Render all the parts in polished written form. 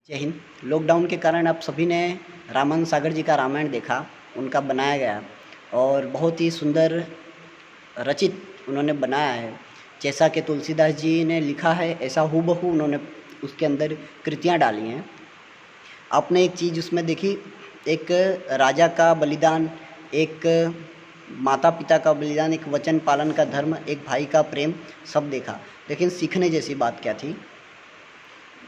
जय हिंद। लॉकडाउन के कारण आप सभी ने रामानंद सागर जी का रामायण देखा, उनका बनाया गया और बहुत ही सुंदर रचित उन्होंने बनाया है। जैसा कि तुलसीदास जी ने लिखा है ऐसा हूबहू उन्होंने उसके अंदर कृतियाँ डाली हैं। आपने एक चीज़ उसमें देखी, एक राजा का बलिदान, एक माता पिता का बलिदान, एक वचन पालन का धर्म, एक भाई का प्रेम, सब देखा। लेकिन सीखने जैसी बात क्या थी?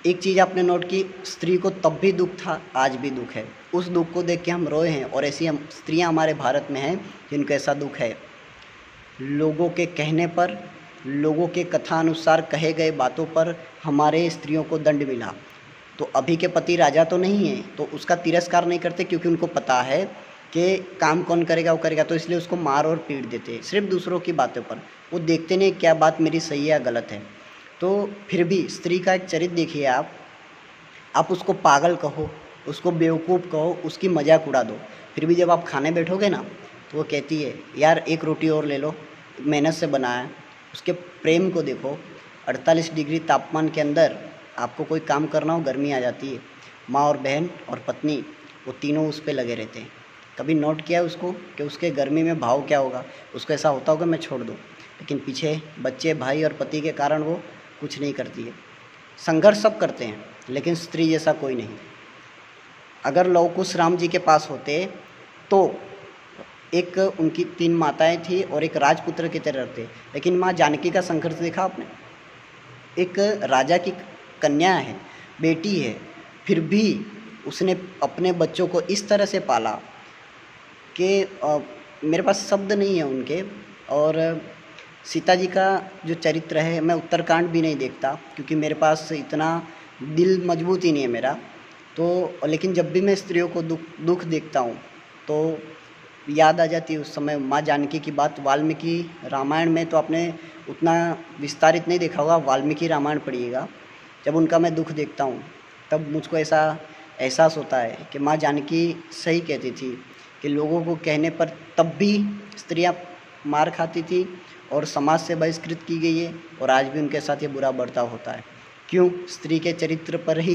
एक चीज़ आपने नोट की, स्त्री को तब भी दुख था, आज भी दुख है। उस दुख को देख के हम रोए हैं और ऐसी हम स्त्रियां हमारे भारत में हैं जिनको ऐसा दुख है। लोगों के कहने पर, लोगों के कथा अनुसार कहे गए बातों पर हमारे स्त्रियों को दंड मिला। तो अभी के पति राजा तो नहीं है तो उसका तिरस्कार नहीं करते, क्योंकि उनको पता है कि काम कौन करेगा, वो करेगा, तो इसलिए उसको मार और पीट देते सिर्फ दूसरों की बातों पर। वो देखते नहीं क्या बात मेरी सही है या गलत है। तो फिर भी स्त्री का एक चरित्र देखिए आप उसको पागल कहो, उसको बेवकूफ़ कहो, उसकी मजाक उड़ा दो, फिर भी जब आप खाने बैठोगे ना तो वो कहती है यार एक रोटी और ले लो, मेहनत से बनाया है। उसके प्रेम को देखो, 48 डिग्री तापमान के अंदर आपको कोई काम करना हो, गर्मी आ जाती है। माँ और बहन और पत्नी वो तीनों उस पर लगे रहते हैं। कभी नोट किया उसको कि उसके गर्मी में भाव क्या होगा? उसको ऐसा होता होगा मैं छोड़ दूँ, लेकिन पीछे बच्चे, भाई और पति के कारण वो कुछ नहीं करती है। संघर्ष सब करते हैं लेकिन स्त्री जैसा कोई नहीं। अगर लव कुश राम जी के पास होते तो एक उनकी 3 माताएं थी और एक राजपुत्र की तरह रहते, लेकिन माँ जानकी का संघर्ष देखा आपने? एक राजा की कन्या है, बेटी है, फिर भी उसने अपने बच्चों को इस तरह से पाला कि मेरे पास शब्द नहीं है उनके। और सीता जी का जो चरित्र है, मैं उत्तरकांड भी नहीं देखता क्योंकि मेरे पास इतना दिल मजबूत ही नहीं है मेरा। तो लेकिन जब भी मैं स्त्रियों को दुख देखता हूँ तो याद आ जाती है उस समय माँ जानकी की बात। वाल्मीकि रामायण में तो आपने उतना विस्तारित नहीं देखा होगा, वाल्मीकि रामायण पढ़िएगा। जब उनका मैं दुख देखता हूँ तब मुझको ऐसा एहसास होता है कि माँ जानकी सही कहती थी कि लोगों को कहने पर तब भी स्त्रियाँ मार खाती थी और समाज से बहिष्कृत की गई है, और आज भी उनके साथ ये बुरा बर्ताव होता है। क्यों? स्त्री के चरित्र पर ही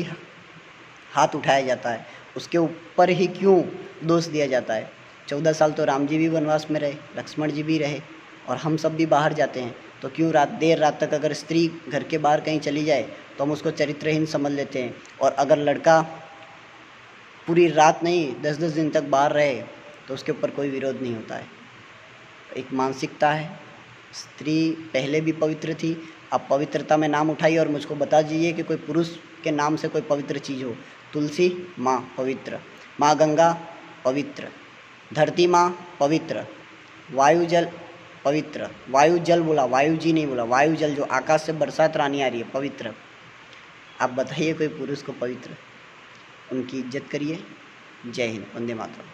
हाथ उठाया जाता है, उसके ऊपर ही क्यों दोष दिया जाता है? 14 साल तो राम जी भी वनवास में रहे, लक्ष्मण जी भी रहे, और हम सब भी बाहर जाते हैं, तो क्यों देर रात तक अगर स्त्री घर के बाहर कहीं चली जाए तो हम उसको चरित्रहीन समझ लेते हैं, और अगर लड़का पूरी रात नहीं 10-10 दिन तक बाहर रहे तो उसके ऊपर कोई विरोध नहीं होता है। एक मानसिकता है। स्त्री पहले भी पवित्र थी, अब पवित्रता में नाम उठाइए और मुझको बता दीजिए कि कोई पुरुष के नाम से कोई पवित्र चीज़ हो। तुलसी माँ पवित्र, माँ गंगा पवित्र, धरती माँ पवित्र, वायु जल पवित्र, वायु जल बोला, वायु जी नहीं बोला, वायु जल जो आकाश से बरसात रानी आ रही है पवित्र। आप बताइए कोई पुरुष को पवित्र? उनकी इज्जत करिए। जय हिंद, वंदे मातरम।